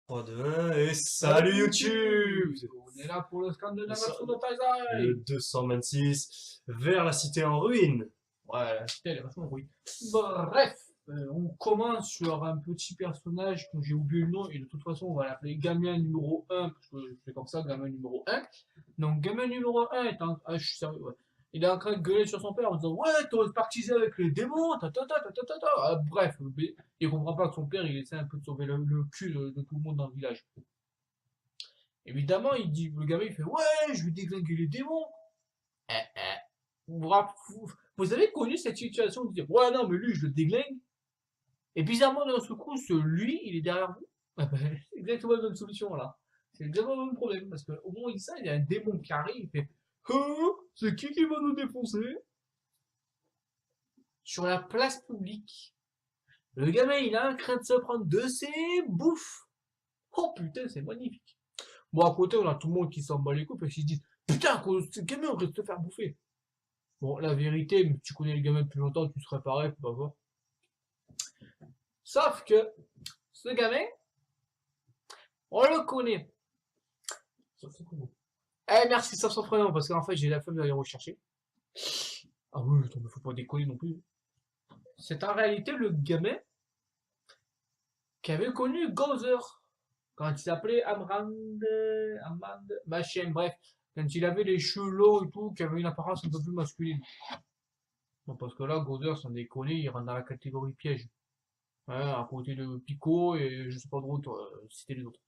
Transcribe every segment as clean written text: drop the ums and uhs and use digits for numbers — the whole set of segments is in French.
3, 2, 1, et salut YouTube! On est là pour le scandale de la Ça- nation de Le Taizai. 226, vers la cité en ruine. Ouais, la cité, elle est vachement oui. Bref, on commence sur un petit personnage dont j'ai oublié le nom, et de toute façon, on va l'appeler gamin numéro 1, parce que c'est comme ça, gamin numéro 1. Donc, gamin numéro 1 est en... Ah, je suis sérieux, ouais. Il est en train de gueuler sur son père en disant ouais, t'aurais partisé avec les démons, ta. Bref, mais il comprend pas que son père il essaie un peu de sauver le cul de tout le monde dans le village. Évidemment, il dit, le gamin il fait ouais, je vais déglinguer les démons. Vous avez connu cette situation de dire ouais, non, mais lui je le déglingue. Et bizarrement, d'un seul coup, lui il est derrière vous. Ah ben, c'est exactement la même solution là. C'est exactement le même problème parce qu'au moment où il dit ça, il y a un démon qui arrive, il fait c'est qui va nous défoncer? Sur la place publique. Le gamin, il a un craint de se prendre de ses bouffes. Oh putain, c'est magnifique. Bon, à côté, on a tout le monde qui s'en bat les couilles parce qu'ils se disent putain, ce gamin, on risque de se faire bouffer. Bon, la vérité, mais tu connais le gamin depuis longtemps, tu serais pareil, faut pas voir. Sauf que, ce gamin, on le connaît. Sauf son prénom. Eh, merci, sauf son prénom, parce qu'en fait, j'ai la flemme d'aller rechercher. Ah oui, attends, mais faut pas déconner non plus. C'est en réalité le gamin qui avait connu Gozer. Quand il s'appelait Amrand, machin, bref. Quand il avait les cheveux longs et tout, qui avait une apparence un peu plus masculine. Non, parce que là, Gozer, sans déconner, il rentre dans la catégorie piège. Ouais, à côté de Pico et je sais pas d'autres, citer les autres.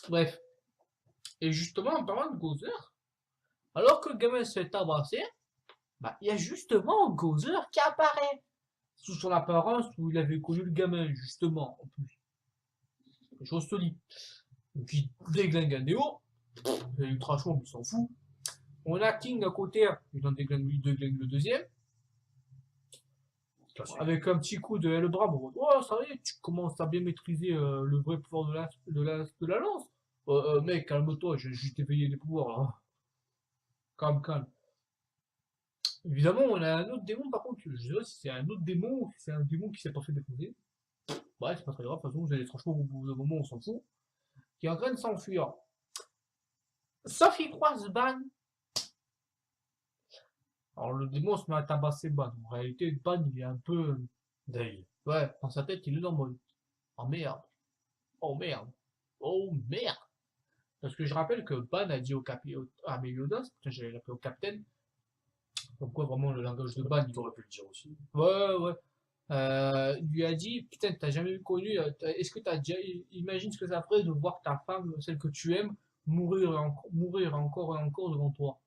Bref. Et justement, en parlant de Gozer, alors que le gamin se fait tabasser, bah, il y a justement Gozer qui apparaît. Sous son apparence où il avait connu le gamin, justement, en plus. Les choses se dit. Donc il déglingue un déo, c'est ultra chaud, mais il s'en fout. On a King à côté, il en déglingue le deuxième. Avec un petit coup de le bras, bon, oh, ça y est, tu commences à bien maîtriser le vrai pouvoir de la lance. Mec, calme-toi, j'ai juste éveillé les pouvoirs là. Calme. Évidemment, on a un autre démon, par contre, je sais pas si c'est un autre démon ou si c'est un démon qui s'est pas fait défoncer. Ouais, c'est pas très grave, de toute façon, vous allez franchement, au bout d'un moment, on s'en fout. Qui est en train de s'enfuir. Sauf qu'il croise Ban. Alors le démon se met à tabasser Ban. En réalité, Ban, il est un peu... Dale. Ouais, dans sa tête, il est dans le mode. Oh merde. Oh merde. Oh merde. Parce que je rappelle que Ban a dit à Meliodas, putain, j'allais l'appeler au capitaine, comme quoi vraiment le langage de Ban, T'aurais pu le dire aussi. ouais. Il lui a dit, putain, t'as jamais connu, est-ce que t'as déjà, imagine ce que ça ferait de voir ta femme, celle que tu aimes, mourir encore et encore devant toi.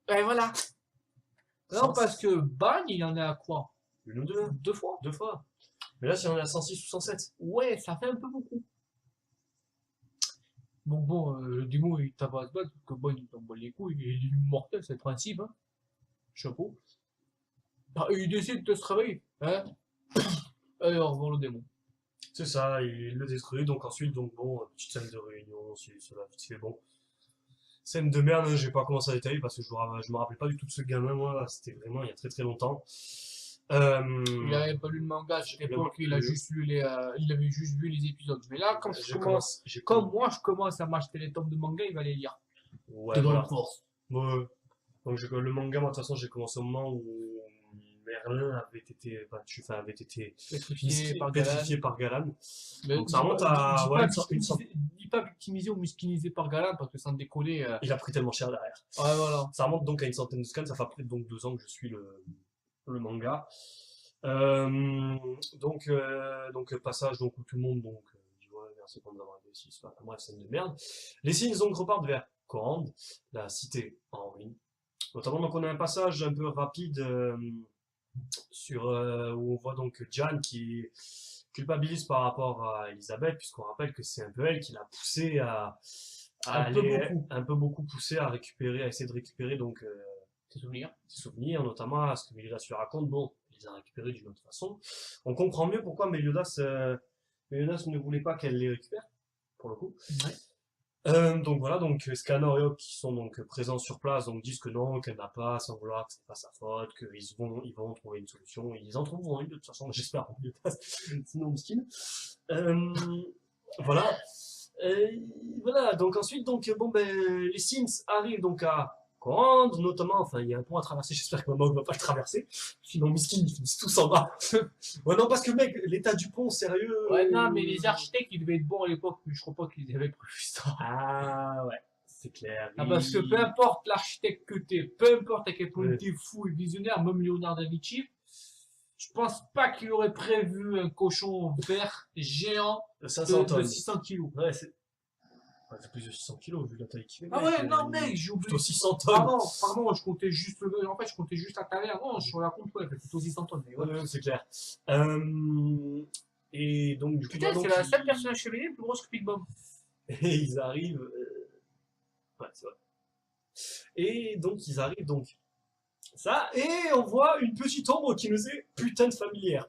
Et voilà. Non, parce que Ban, il en est à quoi? Une ou deux. Deux fois? Deux fois. Mais là, si on est à 106 ou 107. Ouais, ça fait un peu beaucoup. Donc bon, le démon, il tabasse Ban, parce que Ban, il t'envoie les couilles, il est immortel, c'est le principe, hein. Chapeau. Ah, et il décide de se réveiller, hein. Et au revoir le démon. C'est ça, il le détruit, donc ensuite, donc bon, petite scène de réunion, si cela, vite fait, bon. Scène de merde, j'ai pas commencé à détailler parce que je me rappelle pas du tout de ce gamin, moi, c'était vraiment il y a très très longtemps. Il avait pas lu le manga à cette époque, il avait juste vu les épisodes. Mais là, quand comme moi, je commence à m'acheter les tomes de manga, il va les lire. Ouais, T'es dans voilà. le force. Ouais. Donc le manga, moi, de toute façon, j'ai commencé au moment où Merlin avait été pétrifié par Galan. Mais Donc ça remonte à dis pas victimisé ou musquinisé par Galan parce que sans déconner. Il a pris tellement cher derrière. Ouais, voilà. Ça remonte donc à une centaine de scans. Ça fait après donc 2 ans que je suis le manga. Donc passage donc où tout le monde donc dit ouais merci pour nous avoir aidé aussi. Bref, scène de merde. Les signes donc repartent vers Korand, la cité en ruine. Notamment donc on a un passage un peu rapide où on voit donc Jan qui culpabilise par rapport à Elisabeth, puisqu'on rappelle que c'est un peu elle qui l'a poussé à un peu beaucoup poussé à essayer de récupérer donc ses souvenirs, notamment à ce que Meliodas lui raconte. Bon, il les a récupérés d'une autre façon. On comprend mieux pourquoi Meliodas ne voulait pas qu'elle les récupère, pour le coup. Ouais. Donc voilà, donc Scanner et Hawk qui sont donc présents sur place, donc disent que non, qu'elle n'a pas, sans vouloir, que c'est pas sa faute, ils vont trouver une solution, ils en trouveront une de toute façon, j'espère, sinon miskin. Voilà. Voilà, donc ensuite, donc bon ben les Sims arrivent donc à Corrande, notamment, enfin il y a un pont à traverser, j'espère que Maman va pas le traverser, sinon miskin ils finissent tous en bas. Ouais non parce que mec, l'état du pont, sérieux. Ouais, non, mais les architectes, ils devaient être bons à l'époque, mais je crois pas qu'ils avaient prévu ça. Ah ouais, c'est clair. Ah, parce que peu importe l'architecte que t'es, peu importe à quel point t'es fou et visionnaire, même Leonardo da Vinci, je pense pas qu'il aurait prévu un cochon vert géant de 500 tonnes. De 600 kilos. Ouais, c'est plus de 600 kilos vu la taille qu'il fait. Ah ouais, non mec, j'ai oublié. Plutôt 600 tonnes. Pardon, je comptais juste le... En fait, je comptais juste la taille avant, sur la compte, ouais, plutôt 600 tonnes. Mais ouais. C'est clair. Et donc, du coup... Putain, c'est la seule personne à cheminée plus grosse que Big Bob. Et ils arrivent... Ouais, c'est vrai. Et donc, ils arrivent, donc... Ça, et on voit une petite ombre qui nous est putain de familière.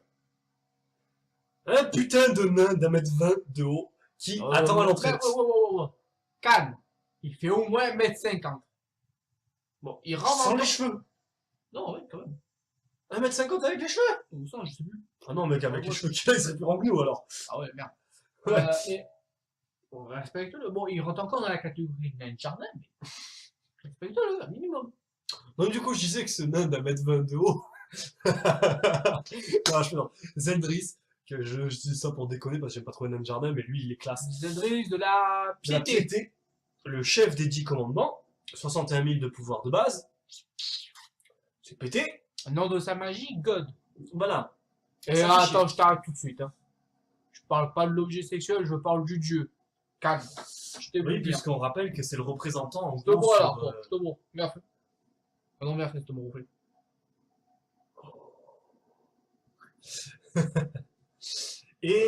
Un putain de nain d'1m20 de haut qui attend à l'entrée. Calme. Il fait au moins 1m50. Bon, il rentre sans les cheveux. Non, ouais, quand même. 1m50 avec les cheveux. Ou ça, je sais plus. Ah non, mec, avec les cheveux qu'il a, il serait plus grand que nous, alors. Ah ouais, merde. Ouais. On respecte-le. Bon, il rentre encore dans la catégorie nain de jardin, mais respecte-le, un minimum. Donc du coup, je disais que ce nain d'1m20 de haut... non, je fais non. Zeldris, que je dis ça pour déconner parce que j'aime pas trop les nains de jardin, mais lui, il est classe. Zeldris de la piété. Le chef des 10 commandements, 61 000 de pouvoir de base. C'est pété. Nom de sa magie, God. Voilà. Et attends, je t'arrête tout de suite. Hein. Je parle pas de l'objet sexuel, je parle du dieu. Calme. Oui, puisqu'on rappelle que c'est le représentant en gros. Je te vois alors, je te vois. Merci. Ah non, merci, c'est mon reflet. Et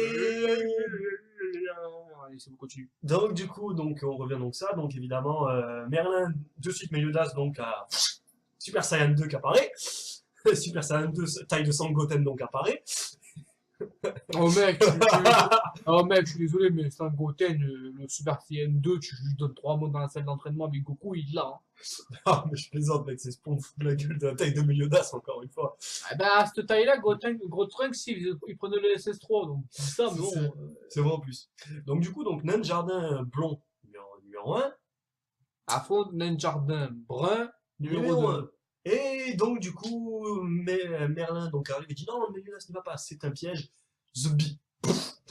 allez, c'est bon, continue. Donc du coup, donc on revient donc ça, donc évidemment Merlin de suite Meliodas donc à Super Saiyan 2 qui apparaît, Super Saiyan 2 taille de sang Goten donc apparaît. Oh mec, je suis désolé, mais Sang Goten, le Super Saiyan 2, tu lui donnes 3 mots dans la salle d'entraînement avec Goku, il l'a. Hein. Ah mais je plaisante mec, c'est ce pont fout de la gueule de la taille de Meliodas encore une fois. Ah bah à cette taille-là, Gros Trunks, il prenait le SS3, donc c'est ça, mais bon. C'est vrai en plus. Donc du coup, donc nain de jardin blond numéro 1. Affronte nain de jardin brun numéro 2. Et donc du coup, Merlin donc arrive et dit non, Meliodas n'y va pas, c'est un piège. Zombie.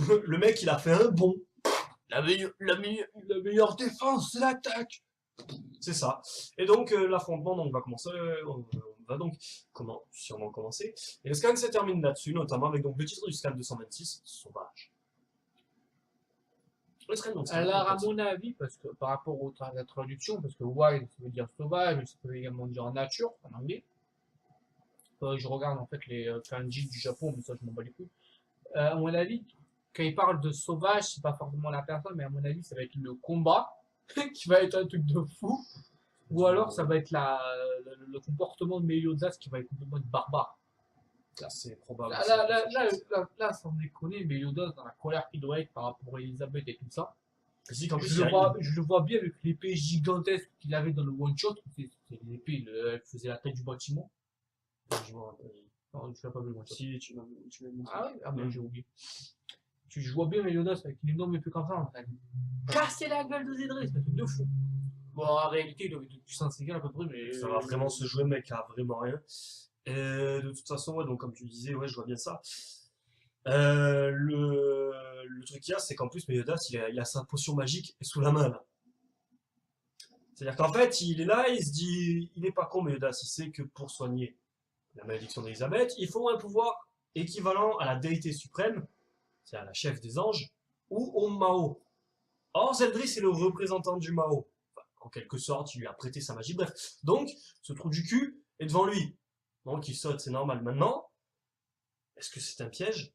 Le mec il a fait un bond. La meilleure défense, c'est l'attaque. C'est ça. Et donc l'affrontement donc va commencer. On va donc sûrement commencer. Et le scan se termine là-dessus, notamment avec donc le titre du scan 226, Sauvage. Alors, à mon avis, parce que par rapport à la traduction, parce que wild, ça veut dire sauvage, mais ça peut également dire nature, en anglais. Je regarde en fait les kanji du Japon, mais ça, je m'en bats les couilles. À mon avis, quand il parle de sauvage, c'est pas forcément la personne, mais à mon avis, ça va être le combat, qui va être un truc de fou. Ou alors, ça va être le comportement de Meliodas qui va être complètement barbare. Là, c'est probable. Là, sans déconner, Meliodas, dans la colère qu'il doit être par rapport à Elisabeth et tout ça, je le vois bien avec l'épée gigantesque qu'il avait dans le one-shot. C'est l'épée, elle faisait la taille du bâtiment. Non, tu l'as pas vu le one-shot. Si, tu m'as dit. Ah ouais, ah ben j'ai oublié. Je vois bien Meliodas avec une énorme épée comme ça, en train de casser la gueule de Zedris, c'est un truc de fou. Bon, en réalité, il avait une puissance égale à peu près, mais... Ça va vraiment se jouer, mec, à vraiment rien. De toute façon, ouais, donc comme tu disais, ouais, je vois bien ça. Le truc qu'il y a, c'est qu'en plus, Meliodas, il a sa potion magique sous la main, là. C'est-à-dire qu'en fait, il est là, il se dit, il n'est pas con, Meliodas, il sait que pour soigner la malédiction d'Elisabeth, il faut un pouvoir équivalent à la déité suprême, c'est-à-dire la chef des anges, ou au Mao. Or, Zeldris est le représentant du Mao. Enfin, en quelque sorte, il lui a prêté sa magie, bref. Donc, ce trou du cul est devant lui. Donc il saute, c'est normal. Maintenant, est-ce que c'est un piège?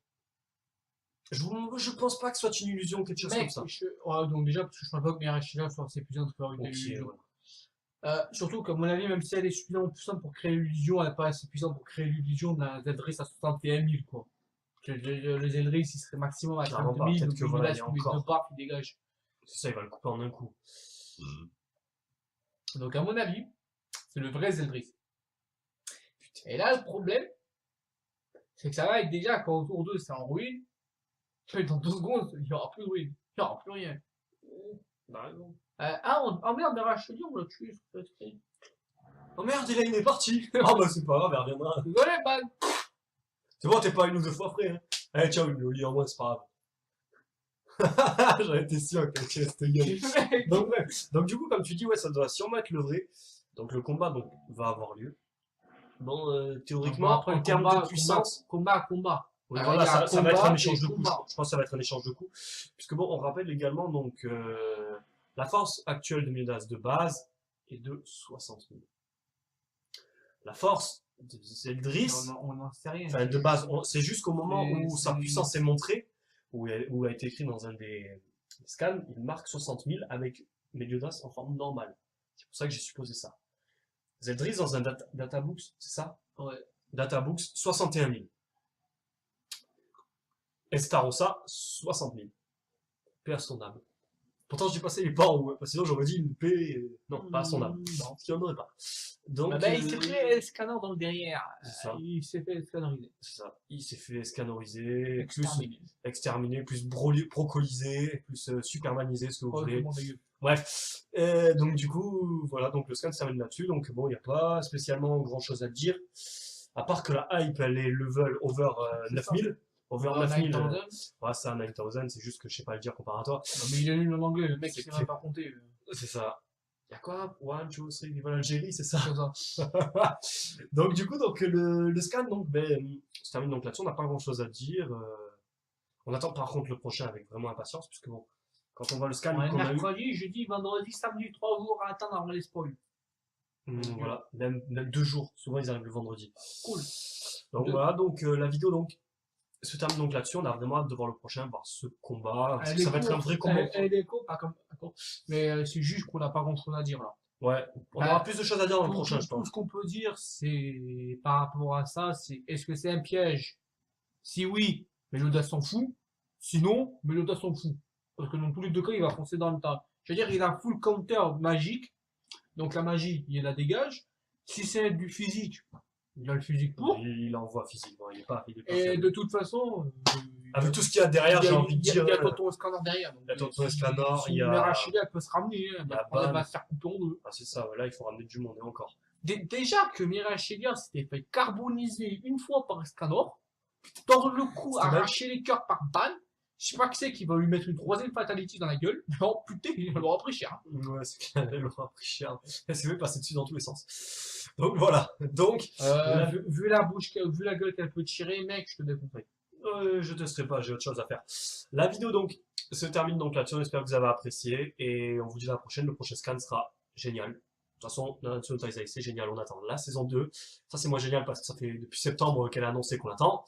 Je pense pas que ce soit une illusion ou quelque chose comme ça. Ouais, donc déjà, parce que je pense pas que Mirachila soit assez puissante pour faire une illusion. Surtout qu'à mon avis, même si elle est suffisamment puissante pour créer l'illusion, elle n'est pas assez puissante pour créer l'illusion d'un Zeldris à 61 000, quoi. Le Zeldris, il serait maximum à 30 000, donc il a encore deux parts qui dégagent. C'est ça, il va le couper en un coup. Donc, à mon avis, c'est le vrai Zeldris. Et là, le problème, c'est que ça va être déjà quand autour d'eux c'est en ruine. Dans 2 secondes, il n'y aura plus de ruine. Il n'y aura plus rien. Bah non. Oh merde, Miracheli, on l'a tué. Oh merde, il est parti. Ah bah c'est pas grave, elle reviendra. Désolé, man. C'est bon, t'es pas 1 ou 2 fois près. Hein. Allez, ciao, le lit en moins, c'est pas grave. J'en étais sûr que tu cette gueule. Donc, bref. Donc, du coup, comme tu dis, ouais, ça doit sûrement être le vrai. Donc, le combat donc, va avoir lieu. Bon, théoriquement, après, en termes de puissance. Combat. Oui, voilà, ça va être un échange de coups. Je pense que ça va être un échange de coups. Puisque bon, on rappelle également donc la force actuelle de Midas de base est de 60 000. La force de Zeldris, on n'en sait rien. enfin de base, c'est juste qu'au moment où sa puissance est montrée, où a été écrit dans un des scans, il marque 60 000 avec Meliodas en forme normale. C'est pour ça que j'ai supposé ça. Zeldris dans un databooks, c'est ça? Ouais. Databooks, 61 000. Estarossa, 60 000. Paix à son âme. Pourtant, je dis pas ça, il est pas en haut, parce que sinon j'aurais dit une paix. Non, pas à son âme. Non, il n'y en aurait pas. Donc, il s'est fait scanner dans le derrière. Il s'est fait scanneriser. C'est ça. Il s'est fait scanneriser, plus exterminé, plus brocolisé, plus supermanisé, ce que vous voulez. Bref. Donc, du coup, voilà. Donc, le scan se termine là-dessus. Donc, bon, il n'y a pas spécialement grand chose à dire. À part que la hype, elle est level over 9000. Over 9000. Ouais, ça, 9000, c'est juste que je sais pas le dire comparatoire. Non, mais il est nul en anglais, le mec, il sait même pas compter. C'est ça. Il y a quoi? 1, 2, 3, vive l'Algérie, c'est ça. Donc, du coup, donc, le scan, donc, se termine donc là-dessus. On n'a pas grand chose à dire. On attend par contre le prochain avec vraiment impatience, puisque bon, quand on voit le scan. Mercredi, jeudi, vendredi, samedi, 3 jours à attendre avant les spoils. Voilà, même 2 jours. Souvent, ils arrivent le vendredi. Cool. Donc, voilà, donc, la vidéo, donc, se termine donc là-dessus. On a vraiment hâte de voir le prochain, voir ce combat. Ça va être un vrai combat. Elle est courte, mais c'est juste qu'on n'a pas grand-chose à dire là. Ouais, on aura plus de choses à dire dans le prochain, je pense. Tout ce qu'on peut dire, c'est par rapport à ça, c'est est-ce que c'est un piège? Si oui, Meliodas s'en fout. Sinon, Meliodas s'en fout. Parce que dans tous les 2 cas, il va foncer dans le tas. Je veux dire, il a full counter magique. Donc la magie, il la dégage. Si c'est du physique, il a le physique pour. Il envoie physiquement, il est pas et de toute façon, avec tout ce qu'il y a derrière, j'ai envie de dire. Il y a Tonton Scanner derrière. Il y a Tonton Scanner, il y a. Miracheli, elle peut se ramener. Elle va se faire couper en 2. Ah, c'est ça, là, il faut ramener du monde et encore. Déjà que Miracheli s'était fait carboniser une fois par Scanner, dans le coup, arracher les cœurs par ban. Je sais pas qui c'est qui va lui mettre une 3e fatality dans la gueule. Non, putain, il l'aura pris cher. Ouais, c'est clair, elle l'aura pris cher. Elle s'est fait passer dessus dans tous les sens. Donc voilà. Donc, vu la gueule qu'elle peut tirer, mec, je te déconseille. Je testerai pas, j'ai autre chose à faire. La vidéo donc se termine donc là-dessus. On espère que vous avez apprécié et on vous dit à la prochaine. Le prochain scan sera génial. De toute façon, Nanatsu no Taizai, c'est génial. On attend la saison 2. Ça, c'est moins génial parce que ça fait depuis septembre qu'elle a annoncé qu'on attend.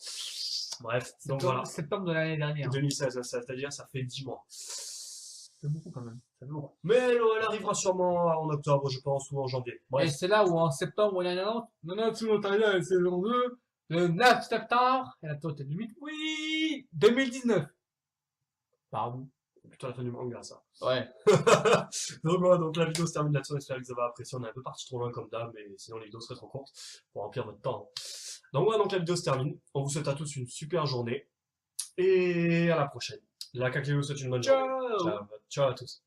Bref, donc voilà. Septembre de l'année dernière. 2016, c'est-à-dire ça fait 10 mois. C'est beaucoup quand même. Ça fait beaucoup. Mais elle arrivera sûrement en octobre, je pense, ou en janvier. Bref. Et c'est là où en septembre, il y a un Nanatsu no Taizai, saison 2, le 9 septembre, et la tête du 8, oui, 2019. Pardon. C'est plutôt la fin du manga, ça. Ouais. Donc voilà, donc la vidéo se termine là-dessus. J'espère que vous avez apprécié. On est un peu parti trop loin comme d'hab, mais sinon les vidéos seraient trop courtes pour remplir votre temps. Donc voilà, donc la vidéo se termine. On vous souhaite à tous une super journée. Et à la prochaine. La Kakéo vous souhaite une bonne journée. Ciao à tous.